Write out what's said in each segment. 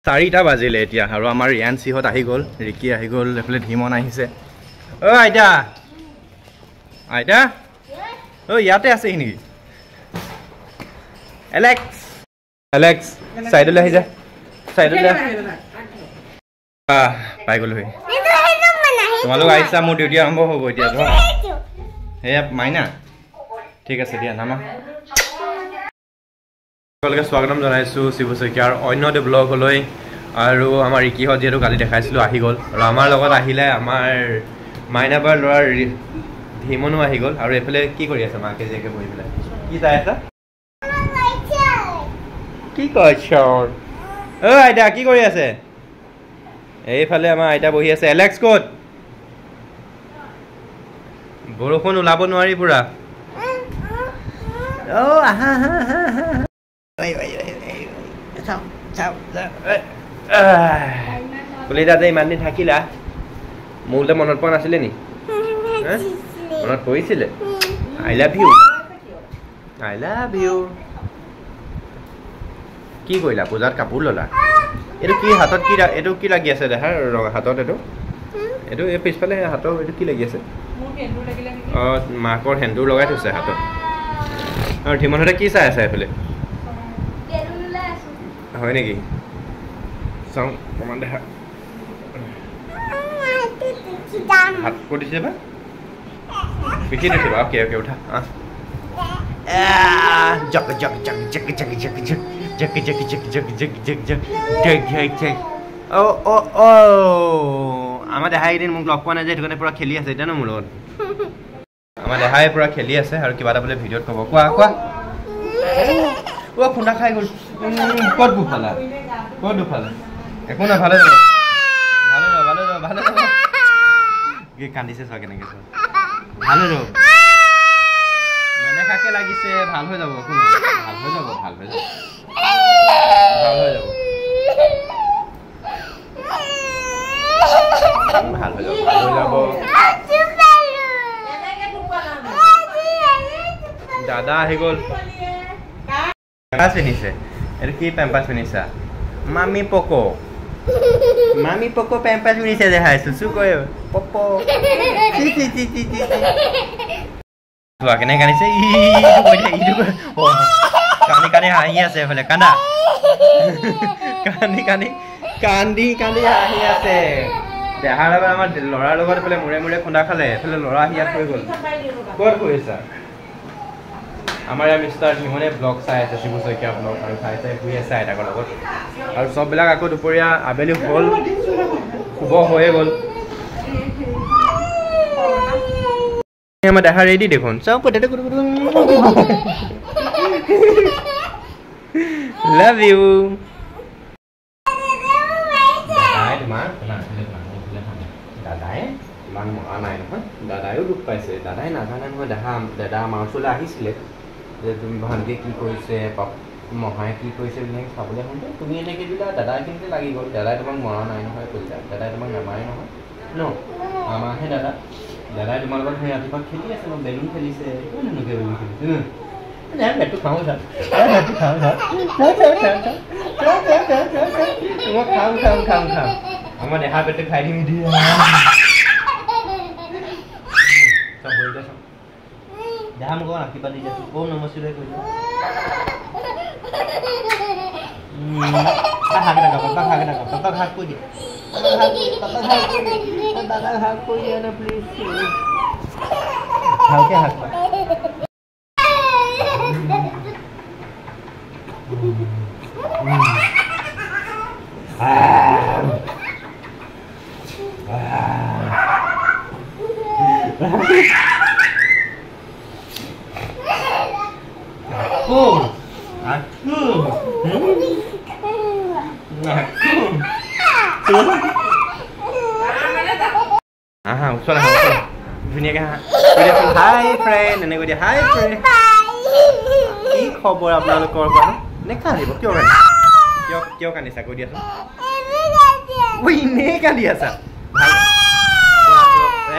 4টা বাজিলে এতিয়া আৰু আমাৰ ৰিয়ানসিহত আহি গ'ল ৰিকি আহি গ'ল এফালে ধীমন আহিছে ঐ আইতা আইতা ঐ ইয়াতে আছে নেকি এলেক্স এলেক্স সাইডলৈ আহি যা সাইডলৈ পাই গ'লো হে তোমালোক আহিছা মোৰ ডিউটি আৰম্ভ হ'ব এতিয়া ধৰ হেয়া মাইনা ঠিক আছে দিয়া নামা সকলকে স্বাগতম জনাইছো শিৱ শইকীয়াৰ অন্য এটা ব্লগলৈ আৰু আমাৰ ৰিকিহত যেটো কালি দেখাইছিলো আহি গ'ল আৰু আমাৰ লগত আহিলে আমাৰ মাইনাবাৰ ল'ৰাৰ ধীমনো আহি গ'ল আৰু এফালে কি কৰি আছে মাকে যেকে বহি পেলাই কি চাই আছা কি কৈছ ঐ আইতা কি কৰি আছে এইফালে আমাৰ আইতা বহি আছে এলেক্স ক'ত বৰষুণ ওলাব নোৱাৰি পুৰা ও আহা হা হা হা কলিতা যে ইমান দিন থাকিলা মোলৈ মনত পৰা নাছিলে নি মনত পৰিছিলে আই লাভ ইউ কি কৰিলা পূজাত কাপোৰ ল'লা এইটো কি হাতত কি এইটো কি লাগি আছে দেখাৰ হাতত এইটো এইটো এই পিছফালে হাতৰ এইটো কি লাগি আছে অঁ মাকৰ সেন্দুৰ লগাই থৈছে হাতত আৰু ধীমনহঁতে কি চাই আছে এইফালে হয় নেকি চাওঁ অকণমান দেখা হাত ক'ত দিছে বা পিঠি দিছে বা অ'কে অ'কে উঠা জক জক জক জক জক জক জক জক জক জক জক জক জক জক জক জক আমাৰ দেহাই এদিন মোক লগ পোৱা নাই যে সেইটো কাৰণে পুৰা খেলি আছে এতিয়া ন মোৰ লগত আমাৰ দেহাই পুৰা খেলি আছে আৰু কিবা এটা বোলে ভিডিঅ'ত ক'ব কোৱা কোৱা অ' খুন্দা খাই গ'ল ক'ত দুফালা ক'ত দুফালা একো নাই ভালে যাব ভালে যাব ভালে যাব ভালে যাব কি কান্দিছে চোৱা কেনেকৈ চোৱা ভালে যাব নেদেখাকে লাগিছে ভাল হৈ যাব একো ভাল হৈ যাব ভাল হৈ যাব ভাল হৈ যাব ভাল হৈ যাব ভাল হৈ যাব দাদা আহি গ'ল পেম্পাছ পিন্ধিছে এইটো কি পেম্পাছ পিন্ধিছা মামি পকো পেম্পাছ পিন্ধিছে দেখাইছো চু কয় পকো চোৱা কেনেকৈ কান্দিছে কান্দি কান্দি হাঁহি আছে এইফালে কান্দা কান্দি কান্দি কান্দি কান্দি হাঁহি আছে দেহাৰ লগত আমাৰ ল'ৰাৰ লগত এইফালে মূৰে মূৰে খুন্দা খালে এইফালে ল'ৰা আহি ইয়াত হৈ গ'ল ক'ত কৰিছা আমাৰ ইয়াৰ মিষ্টাৰ ধীমনে ব্লগ চাই আছে শিৱ শইকীয়া ব্লগ আৰু চাই চাই শুই আছে আইতাকৰ লগত আৰু চববিলাক আকৌ দুপৰীয়া আবেলি হ'ল শুব হৈয়ে গ'ল আমাৰ দেহা ৰেডি দেখোন চব পটেটো লাভ ইউ দাদাই ইমান মৰা নাই নহয় দাদায়ো দুখ পাইছে দাদাই নাজানে নহয় দাদা আমাৰ ওচৰলৈ আহিছিলে যে তুমি ভালকৈ কি কৰিছে মহাই কি কৰিছে বুলি চাবলৈ শুনতে তুমি এনেকৈ দিলা দাদাই কিন্তু লাগি গ'ল দাদাই তোমাক মৰা নাই নহয় কৈছা দাদাই তোমাক নামাৰে নহয় ন আমাৰহে দাদাই তোমাৰ লগত সেই ৰাতিপুৱা খেলি আছে ন বেলুন খেলিছে এনেকৈ বেলুন খেলিছে পেটটো খাওঁ চা পেটটো খাওঁ চা তোমাক খাওঁ আমাৰ দেহা পেটটো খাই দিম দিয়ে চব বহি যা দেহা মোক আশীৰ্বাদ দি যাছোঁ ঔ নমস্তে কৈ পাপাক হাক কৈ দিয়া দাদাক হাক কৈ দিয়া না প্লিজ ভালকৈ হাক ওচৰলৈ ধুনীয়াকৈ হাই ফ্ৰেণ্ড এনেকৈ দিয়া হাই ফ্ৰেণ্ড কি খবৰ আপোনালোকৰ পৰা নেকান্দিব কিয় কিয় কান্দিছা কৈ দিয়াচোন এনেই কান্দি আছা ভাল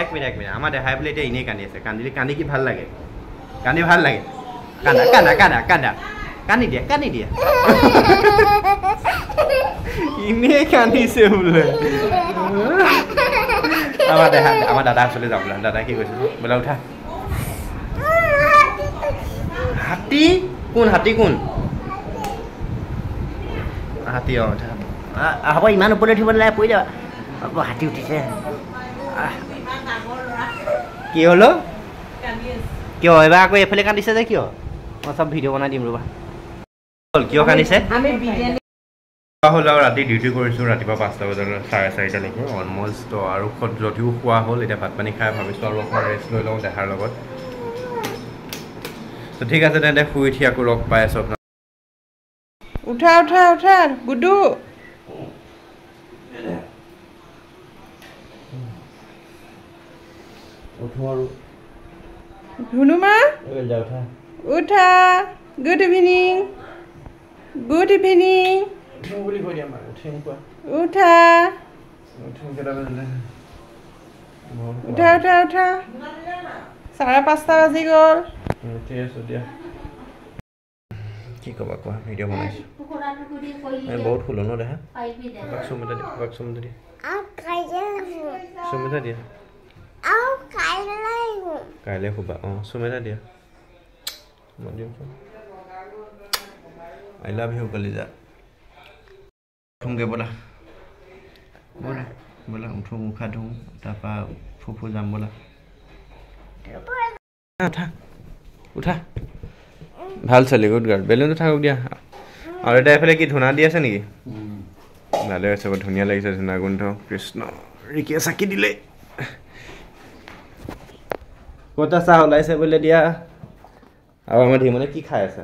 এক মিনিট আমাৰ দেখাই বোলে এতিয়া এনেই কান্দি আছে কান্দি কি ভাল লাগে কান্দি ভাল লাগে কান্দা কান্দা কান্দা কান্দা কান্দি দিয়া ইনে কান্দিছে বোলে আমাৰ দাদা চলে যাওঁ বোলে দাদা কি কৈছে বোলে উঠা হাতী কোন হাতী উঠা হ'ব ইমান ওপৰলৈ উঠিব নালাগে পৰি যাবা হাতী উঠিছে কি হলো কিয় এবাৰ আকৌ এইফালে কান্দিছে যে কিয় মই চব ভিডিঅ' বনাই দিম ৰ'বা কিয় কান্দিছে হ'ল আৰু ৰাতি ডিউটি কৰিছোঁ ৰাতিপুৱা 5টা বজালৈ 4:30লৈকে অলমষ্ট আৰু যদিও খোৱা হ'ল এতিয়া ভাত পানী খাই ভাবিছোঁ আৰু অকণমান ৰেষ্ট লৈ লওঁ দেহাৰ লগত তো ঠিক আছে তেন্তে শুই উঠি আকৌ লগ পাই আছোঁ আপোনাক উঠা গুডু উঠো আৰু ধুনুমা উঠা গুড ইভিনিং বুলি কৈ দিয়া মাক উঠিম কোৱা উঠা উঠিম কেইটা বাজিলে উঠা 5:30 বাজি গ'ল উঠি আছোঁ দিয়া কি ক'বা কোৱা ভিডিঅ' বনাইছোঁ বহুত শুলো ন দেহা চুমিতা দিয়া চুমিতা দিয়া কাইলৈ শুবা অঁ চুমিতা দিয়া মই দিম আই লাভ ইউ কলিজা উঠোংগে ব'লা উঠো মুখা ধুওঁ তাৰপৰা ফুফু যাম ব'লা উঠা ভাল ছোৱালী গুড গাৰ্ল বেলুনটো থাকক দিয়া আৰু এটা এফালে কি ধূনা দি আছে নেকি ভালে আছে বৰ ধুনীয়া লাগিছে ধূনা গোন্ধ কৃষ্ণ ৰিকিয়ে চাকি দিলে ক'তা চাহ ওলাইছে বোলে দিয়া আৰু আমাৰ ধীমনে কি খাই আছে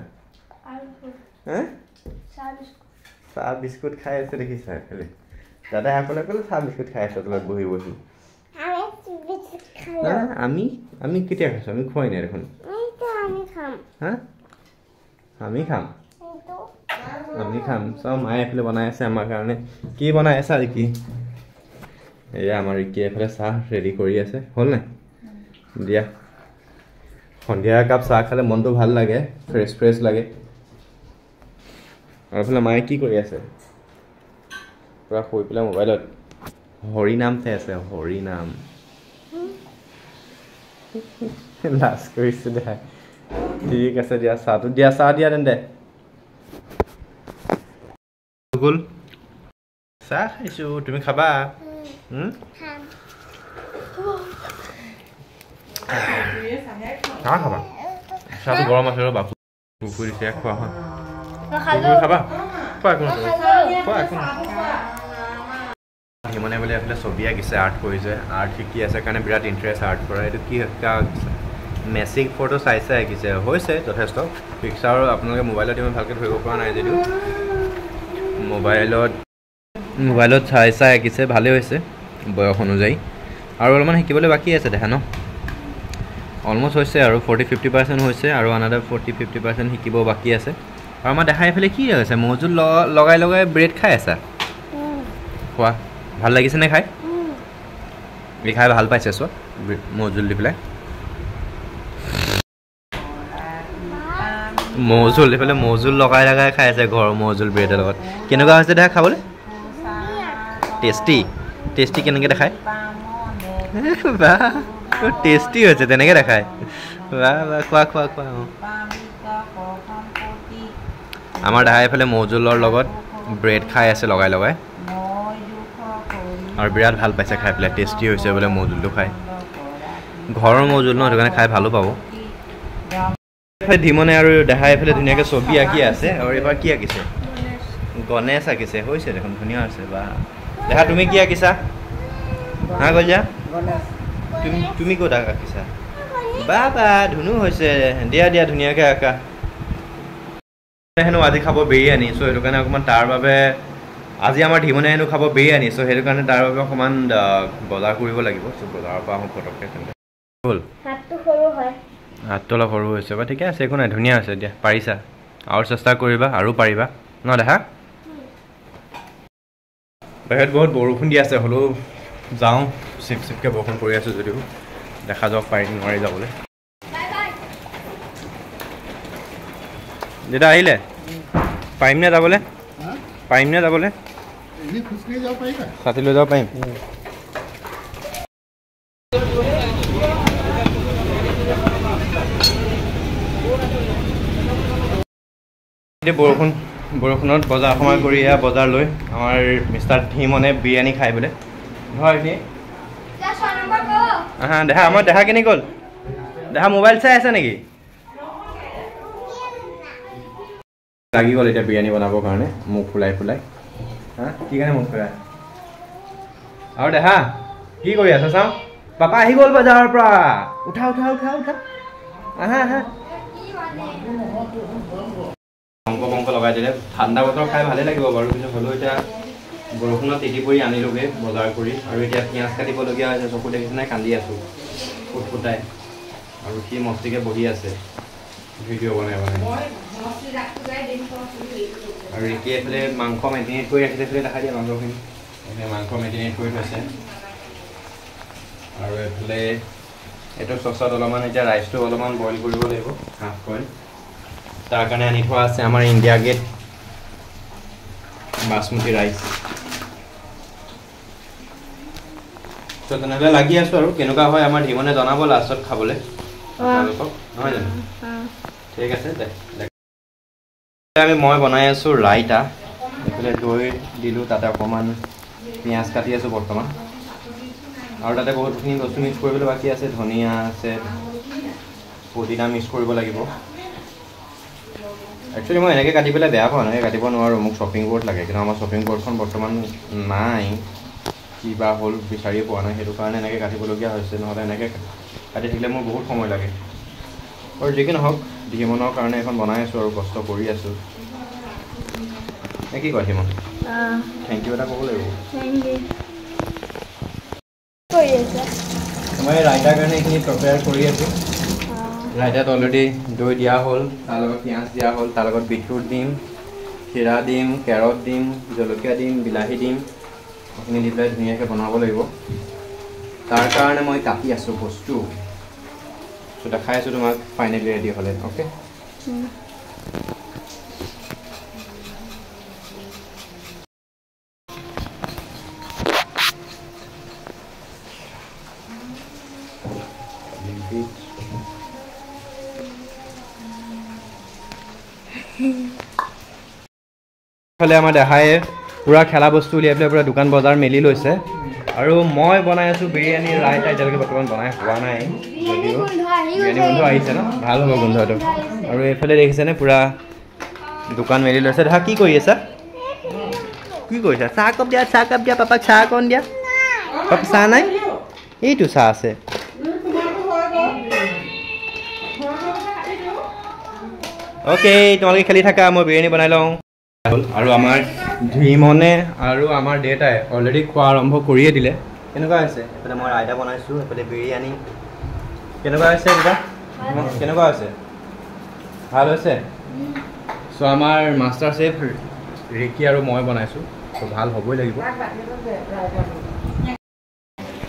চাহ বিস্কুট খাই আছে দেখিছা খালি দাদাই সকলে ক'লে চাহ বিস্কুট খাই আছে তলত বহি আমি কেতিয়া খাইছোঁ আমি খোৱাই নাই দেখোন আমি খাম চব মায়ে এইফালে বনাই আছে আমাৰ কাৰণে কি বনাই আছে আজি কি এয়া আমাৰ ৰিকিয়ে এইফালে চাহ ৰেডি কৰি আছে হ'ল নাই দিয়া সন্ধিয়া একাপ চাহ খালে মনটো ভাল লাগে ফ্ৰেছ লাগে আৰু এইফালে মায়ে কি কৰি আছে পূৰা শুই পেলাই মোবাইলত হৰিনাম চাই আছে হৰিনাম লাজ কৰিছোঁ দে ঠিক আছে দিয়া চাহটো দিয়া চাহ দিয়া তেন্তে গ'ল চাহ খাইছোঁ তুমি খাবা চাহ খাবা চাহটো গৰম আছে ৰ'বা পুখুৰী দিছে খোৱা হয় খাবা খোৱা সিমানে বোলে এইফালে ছবি আঁকিছে আৰ্ট কৰিছে আৰ্ট শিকি আছে কাৰণে বিৰাট ইণ্টাৰেষ্ট আৰ্ট কৰা এইটো কি মেচিং ফটো চাইছে আঁকিছে হৈছে যথেষ্ট পিকচাৰ আপোনালোকে মোবাইলত ইমান ভালকৈ ধৰিব পৰা নাই যদিও মোবাইলত চাই আঁকিছে ভালেই হৈছে বয়স অনুযায়ী আৰু অলপমান শিকিবলৈ বাকী আছে দেখা ন অলমষ্ট হৈছে আৰু 40-50% হৈছে আৰু আনাদাৰ 40-50% শিকিব বাকী আছে আৰু আমাৰ দেখা এইফালে কি হৈছে মৌজোল লগাই ব্ৰেড খাই আছা খোৱা ভাল লাগিছে নে খাই এই খাই ভাল পাইছে চোৱা মৌজোল দি পেলাই মৌজোল লগাই খাই আছে ঘৰৰ মৌজোল ব্ৰেডৰ লগত কেনেকুৱা হৈছে দেখা খাবলৈ টেষ্টি কেনেকৈ দেখায় বা টেষ্টি হৈছে তেনেকৈ দেখায় খোৱা আমাৰ দাদা এইফালে মৌজোলৰ লগত ব্ৰেড খাই আছে লগাই আৰু বিৰাট ভাল পাইছে খাই পেলাই টেষ্টি হৈছে বোলে মৌজোলটো খাই ঘৰৰ মৌজোল ন সেইটো কাৰণে খাই ভালো পাব ধীমনে আৰু দেখাই এইফালে ধুনীয়াকৈ ছবি আঁকি আছে আৰু এইবাৰ কি আঁকিছে গণেশ আঁকিছে হৈছে দেখোন ধুনীয়া হৈছে বা দেখা তুমি কি আঁকিছা হা কলিজা তুমি ক'ত আঁকিছা বা ধুনু হৈছে দিয়া ধুনীয়াকৈ আঁকা হেনো আজি খাব বিৰিয়ানী চ' সেইটো কাৰণে অকণমান তাৰ বাবে আজি আমাৰ ধীমনে হেনো খাব বিৰিয়ানী চ' সেইটো কাৰণে তাৰ বাবে অকণমান বজাৰ কৰিব লাগিব চ' বজাৰৰ পৰা আহোঁ পটককৈ হ'ল হাতটো অলপ সৰু হৈছে বা ঠিকে আছে একো নাই ধুনীয়া হৈছে দিয়া পাৰিছা আৰু চেষ্টা কৰিবা আৰু পাৰিবা ন দেখা বাহিৰত বহুত বৰষুণ দি আছে হ'লেও যাওঁ চিপকৈ বৰষুণ পৰি আছোঁ যদিও দেখা যাওক নোৱাৰি যাবলৈ দেউতা আহিলে পাৰিমনে যাবলৈ ছাতি লৈ যাব পাৰিম বৰষুণত বজাৰ সময় কৰি এয়া বজাৰ লৈ আমাৰ মিষ্টাৰ ধীমনে বিৰিয়ানী খাই বোলে হয় কি দেহা আমাৰ দেহা কেনে গ'ল দেহা মোবাইল চাই আছে নেকি লাগি গ'ল এতিয়া বিৰিয়ানী বনাবৰ কাৰণে মুখ ফুলাই কি কাৰণে মুখ ফুলাই আৰু দেহা কি কৰি আছা চাওঁ পাপা আহি গ'ল বজাৰৰ পৰা উঠা অংক লগাই দিলে ঠাণ্ডা বতৰ খাই ভালেই লাগিব বাৰু কিন্তু হ'লেও এতিয়া বৰষুণত তিতি পৰি আনিলোগৈ বজাৰ কৰি আৰু এতিয়া পিঁয়াজ কাটিবলগীয়া হৈছে চকু দেখিছে নাই কান্দি আছোঁ ফুটফুটাই আৰু সি মস্তিকৈ বহি আছে ভিডিঅ' বনাই আৰু ৰিকি এইফালে মাংস মেৰিনেট কৰি ৰাখিছে এইফালে দেখাই দিয়ে মাংসখিনি মাংস মেৰিনেট কৰি থৈছে আৰু এইফালে এইটো চচত অলপমান এতিয়া ৰাইচটো অলপমান বইল কৰিব লাগিব হাফ বইল তাৰ কাৰণে আনি থোৱা আছে আমাৰ ইণ্ডিয়া গেট বাসমতি ৰাইচ ত' তেনেহ'লে লাগি আছোঁ আৰু কেনেকুৱা হয় আমাৰ ধীমনে জনাব লাষ্টত খাবলৈ আপোনালোকক নহয় জানো ঠিক আছে মই বনাই আছোঁ ৰাইতা এইফালে দৈ দিলোঁ তাতে অকণমান পিঁয়াজ কাটি আছোঁ বৰ্তমান আৰু তাতে বহুতখিনি বস্তু মিক্স কৰিবলৈ বাকী আছে ধনিয়া আছে পুদিনা মিক্স কৰিব লাগিব একচুৱেলি মই এনেকৈ কাটি পেলাই বেয়া পাওঁ এনেকৈ কাটিব নোৱাৰোঁ মোক শ্বপিং বৰ্ড লাগে কিন্তু আমাৰ শ্বপিং বৰ্ডখন বৰ্তমান নাই কিবা হ'ল বিচাৰি পোৱা নাই সেইটো কাৰণে এনেকৈ কাটিবলগীয়া হৈছে নহ'লে এনেকৈ কাটি থাকিলে মোৰ বহুত সময় লাগে আৰু যি কি নহওক ধীমনৰ কাৰণে এখন বনাই আছোঁ আৰু কষ্ট কৰি আছোঁ কি কয় ধীমন থেংক ইউ এটা ক'ব লাগিব মই ৰাইতাৰ কাৰণে এইখিনি প্ৰিপেয়াৰ কৰি আছোঁ ৰাইতাত অলৰেডি দৈ দিয়া হ'ল তাৰ লগত পিঁয়াজ দিয়া হ'ল তাৰ লগত বিটৰুট দিম ক্ষীৰা দিম কেৰট দিম জলকীয়া দিম বিলাহী দিম এইখিনি দি পেলাই ধুনীয়াকৈ বনাব লাগিব তাৰ কাৰণে মই কাটি আছোঁ বস্তু চ' দেখাই আছোঁ তোমাক ফাইনেলি ৰেডি হ'লে অ'কে ফালে আমাৰ দেখাই পুৰা খেলা বস্তু উলিয়াই পেলাই পুৰা দোকান বজাৰ মেলি লৈছে আৰু মই বনাই আছোঁ বিৰিয়ানী ৰাইতা এতিয়ালৈকে বৰ্তমান বনাই হোৱা নাই যদিও বিৰিয়ানী গোন্ধ আহিছে ন ভাল হ'ব গোন্ধটো আৰু এইফালে দেখিছেনে পুৰা দোকান মেলি লৈছে দেখা কি কৰি আছা কি কৰিছা চাহ কাপ দিয়া পাপাক চাহ অকণ দিয়া পাপা চাহ নাই এইটো চাহ আছে অ'কে তোমালোকে খেলি থাকা মই বিৰিয়ানী বনাই লওঁ আৰু আমাৰ ধীমনে আৰু আমাৰ দেউতাই অলৰেডি খোৱা আৰম্ভ কৰিয়ে দিলে কেনেকুৱা হৈছে এইফালে মই ৰাইতা বনাইছোঁ এইফালে বিৰিয়ানী কেনেকুৱা হৈছে দাদা কেনেকুৱা হৈছে ভাল হৈছে চ' আমাৰ মাষ্টাৰ চেফ ৰিকি আৰু মই বনাইছোঁ চ' ভাল হ'বই লাগিব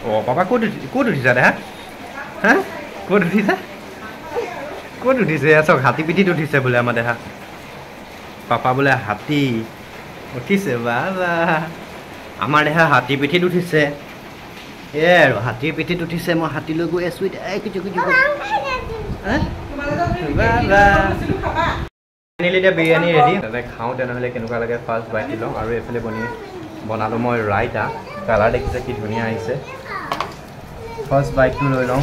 অঁ পাপা ক'ত উঠিছা দেহা হা ক'ত উঠিছা ক'ত উঠিছে চাওক হাতী পিঠিত উঠিছে বোলে আমাৰ দেহা পাপা বোলে হাতী উঠিছে বা আমাৰ দেহা হাতী পিঠিত উঠিছে এয়াই আৰু হাতীৰ পিঠিত উঠিছে মই হাতীলৈ গৈ আছোঁ এতিয়া বিৰিয়ানী ৰেডি তাতে খাওঁ তেনেহ'লে কেনেকুৱা লাগে ফাৰ্ষ্ট বাইট লওঁ আৰু এইফালে বনালোঁ মই ৰাইতা কালাৰ দেখিছে কি ধুনীয়া আহিছে ফাৰ্ষ্ট বাইটটো লৈ লওঁ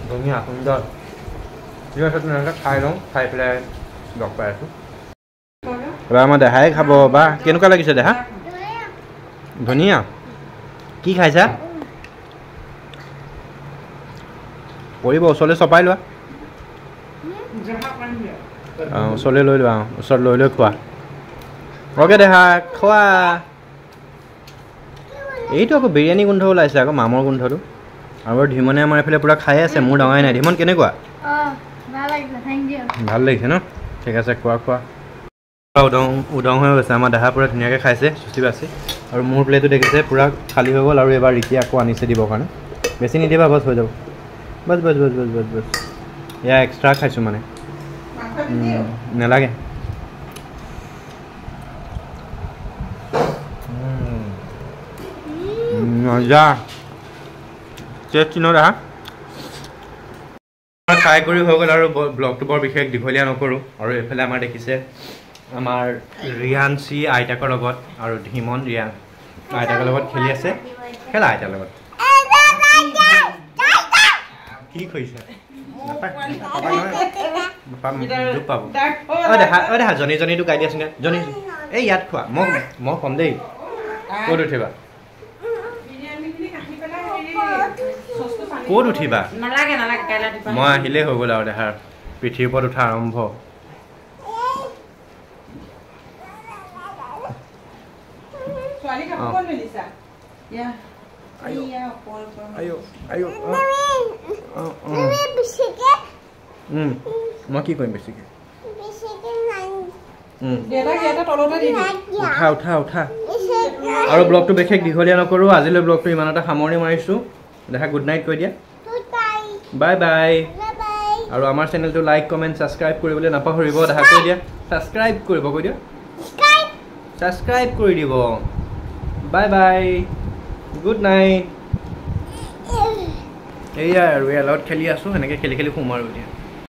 ধুনীয়া সুন্দৰ ঠিক আছে তেনেহ'লে খাই লওঁ খাই পেলাই লগ পাই আছোঁ এবাৰ আমাৰ দেহাই খাব বা কেনেকুৱা লাগিছে দেহা ধুনীয়া কি খাইছা পৰিব ওচৰলৈ চপাই লোৱা অঁ ওচৰলৈ লৈ লোৱা ওচৰত লৈ খোৱা অ'কে দেহা খোৱা এইটো আকৌ বিৰিয়ানী গোন্ধ ওলাইছে আকৌ মামৰ গোন্ধটো আৰু ধীমনে আমাৰ এইফালে পূৰা খাই আছে মোৰ ডাঙাই নাই ধীমন কেনেকুৱা ভাল লাগিছে ন ঠিক আছে খোৱা উদং হৈ গৈছে আমাৰ দেহা পূৰা ধুনীয়াকৈ খাইছে চুচি বাচি আৰু মোৰ প্লেটো দেখিছে পূৰা খালী হৈ গ'ল আৰু এবাৰ ৰিকি আকৌ আনিছে দিবৰ কাৰণে বেছি নিদিবা বছ হৈ যাব বছ এয়া এক্সট্ৰা খাইছোঁ মানে নেলাগে মজা টেষ্টি ন দেহা ট্ৰাই কৰি হৈ গ'ল আৰু ব্লগটো বৰ বিশেষ দীঘলীয়া নকৰোঁ আৰু এইফালে আমাৰ দেখিছে আমাৰ ৰিয়াঞ্চি আইতাকৰ লগত আৰু ধীমন ৰিয়ান আইতাকৰ লগত খেলি আছে খেলা আইতাৰ লগত কি কৰিছে দেখা জনীটো গাই দিয়াচোন জনী এই ইয়াত খোৱা মই কম দেই ক'ত উঠিবা ক'ত উঠিবা মই আহিলেই হৈ গ'ল আৰু দেহাৰ পিঠিৰ ওপৰত উঠা আৰম্ভ মই কি কৰিম বেছিকে উঠা উঠা উঠা আৰু ব্লগটো বিশেষ দীঘলীয়া নকৰোঁ আজিলৈ ব্লগটো ইমানতে সামৰণি মাৰিছোঁ দেখা গুড নাইট কৈ দিয়া বাই বাই আৰু আমাৰ চেনেলটো লাইক কমেণ্ট ছাবস্ক্ৰাইব কৰিবলৈ নাপাহৰিব দেখা কৈ দিয়া ছাবস্ক্ৰাইব কৰিব কৈ দিয়া ছাবস্ক্ৰাইব কৰি দিব বাই বাই গুড নাইট এয়া আৰু ইয়াৰ লগত খেলি আছোঁ এনেকৈ খেলি খেলি সোমাৰো এতিয়া